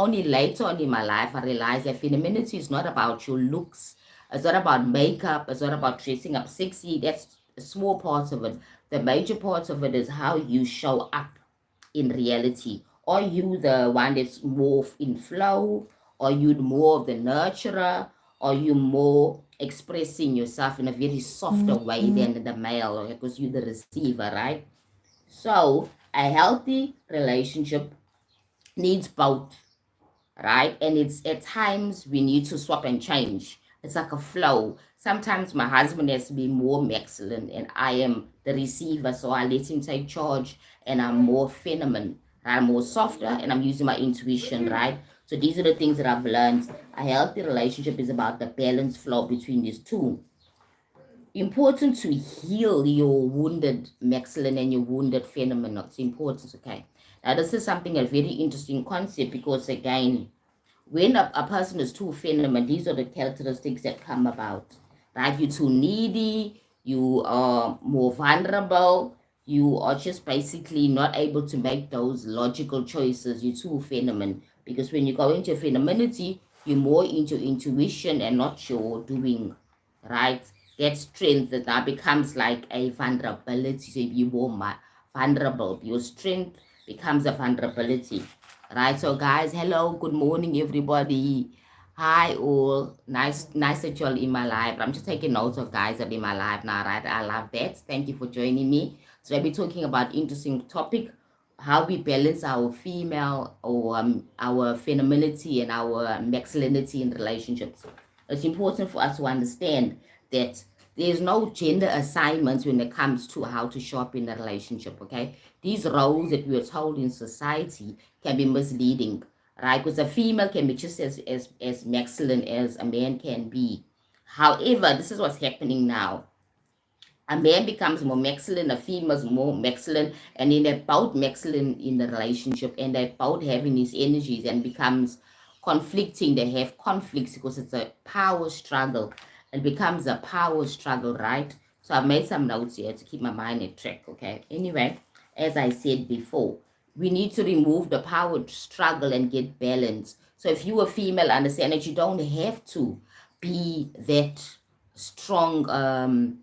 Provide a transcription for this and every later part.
only later on in my life, I realized that femininity is not about your looks. It's not about makeup. It's not about dressing up sexy. That's a small part of it. The major part of it is how you show up in reality. Are you the one that's more in flow? Are you more of the nurturer? Are you more expressing yourself in a very softer way than the male? Because you're the receiver, right? So a healthy relationship needs both, right? And it's at times we need to swap and change. It's like a flow. Sometimes my husband has to be more masculine and I am the receiver, so I let him take charge and I'm more feminine. Right? I'm more softer and I'm using my intuition, right? So these are the things that I've learned. A healthy relationship is about the balance flow between these two. Important to heal your wounded masculine and your wounded feminine. It's important, okay? Now this is something a very interesting concept because again, when a person is too feminine, these are the characteristics that come about, right? You're too needy, you are more vulnerable, you are just basically not able to make those logical choices. You're too feminine because when you go into femininity, you're more into intuition and not your doing, right? That strength that now becomes like a vulnerability. So you're more vulnerable. Your strength becomes a vulnerability. Right, so guys, hello, good morning, everybody. Hi, all. Nice that you're in my life. I'm just taking notes of guys that are in my life now, right? I love that. Thank you for joining me. So I'll be talking about interesting topic, how we balance our female or our femininity and our masculinity in relationships. It's important for us to understand that there's no gender assignments when it comes to how to show up in a relationship, okay? These roles that we are told in society can be misleading, right? Because a female can be just as masculine as a man can be. However, this is what's happening now. A man becomes more masculine, a female's more masculine, and then they're both masculine in the relationship, and they're both having these energies and becomes conflicting. They have conflicts because it's a power struggle. It becomes a power struggle, right? So I've made some notes here to keep my mind at track, okay? Anyway, as I said before, we need to remove the power struggle and get balance. So if you are female, understand that you don't have to be that strong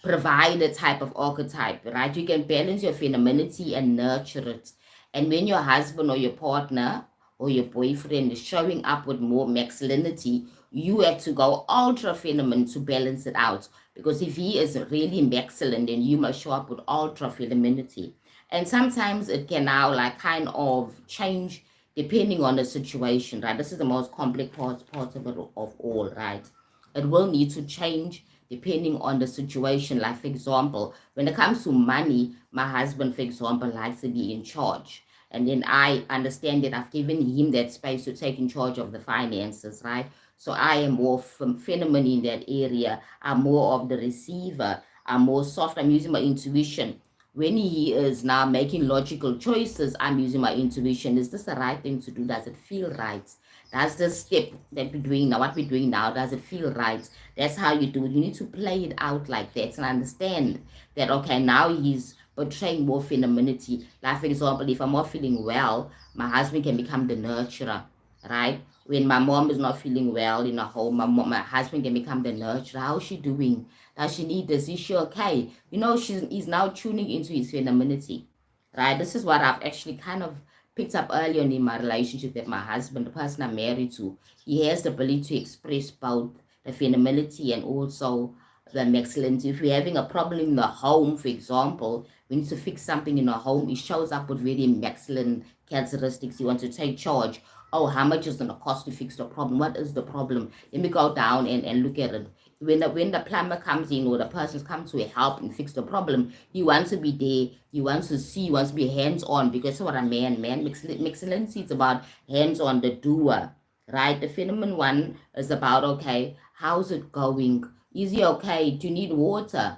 provide a type of archetype, right? You can balance your femininity and nurture it. And when your husband or your partner or your boyfriend is showing up with more masculinity, you have to go ultra feminine to balance it out. Because if he is really masculine, then you must show up with ultra femininity. And sometimes it can now like kind of change depending on the situation, right? This is the most complex part of it of all, right? It will need to change depending on the situation. Like, for example, when it comes to money, my husband, for example, likes to be in charge. And then I understand that I've given him that space to take in charge of the finances, right? So I am more feminine in that area. I'm more of the receiver. I'm more soft. I'm using my intuition. When he is now making logical choices, I'm using my intuition. Is this the right thing to do? Does it feel right? That's the step that we're doing now. What we're doing now, does it feel right? That's how you do it. You need to play it out like that and understand that, okay, now he's portraying more femininity. Like, for example, if I'm not feeling well, my husband can become the nurturer, right? When my mom is not feeling well in a home, my husband can become the nurturer. How's she doing? Does she need this? Is she okay? You know, he's now tuning into his femininity, right? This is what I've actually kind of picked up early on in my relationship with my husband, the person I'm married to. He has the ability to express both the femininity and also the masculinity. If we're having a problem in the home, for example, we need to fix something in the home, he shows up with very masculine characteristics. He wants to take charge. Oh, how much is it going to cost to fix the problem? What is the problem? Let me go down and look at it. When the plumber comes in or the person's come to help and fix the problem, he wants to be there. He wants to see. He wants to be hands-on, because what a man masculinity is about hands-on, the doer, right? The feminine one is about, okay, how's it going? Is he okay? Do you need water?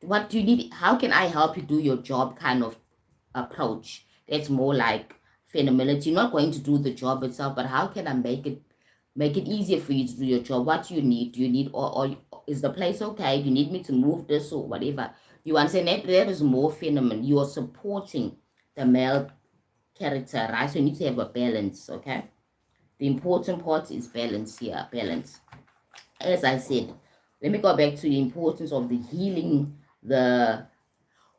What do you need? How can I help you do your job kind of approach? That's more like femininity. You're not going to do the job itself, but how can I make it easier for you to do your job? What do you need? Do you need, or is the place okay? Do you need me to move this or whatever? You understand that is more feminine. You are supporting the male character, right? So you need to have a balance, okay? The important part is balance here, balance. As I said, let me go back to the importance of the healing the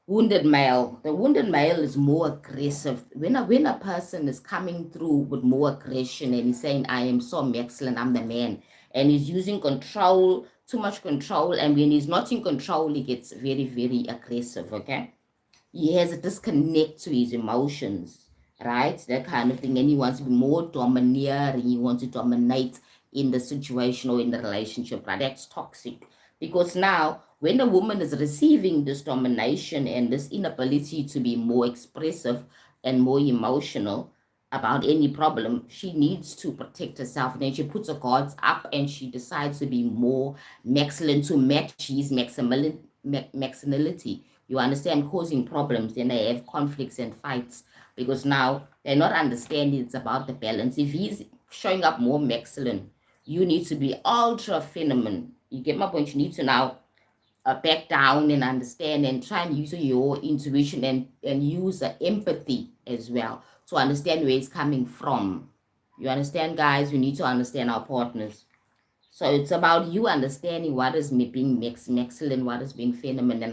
wounded male. The wounded male is more aggressive. When a person is coming through with more aggression and he's saying, I am so excellent, I'm the man, and he's using control, too much control, and when he's not in control, he gets very, very aggressive, okay? He has a disconnect to his emotions, right? That kind of thing. And he wants to be more domineering. He wants to dominate in the situation or in the relationship, right? That's toxic. Because now, when a woman is receiving this domination and this inability to be more expressive and more emotional about any problem, she needs to protect herself. And then she puts her guards up and she decides to be more masculine to match his masculinity. You understand, causing problems. Then they have conflicts and fights because now they're not understanding it's about the balance. If he's showing up more masculine, you need to be ultra feminine. You get my point? You need to now back down and understand and try and use your intuition and use empathy as well to understand where it's coming from. You understand, guys? We need to understand our partners. So it's about you understanding what is being masculine, what is being feminine, and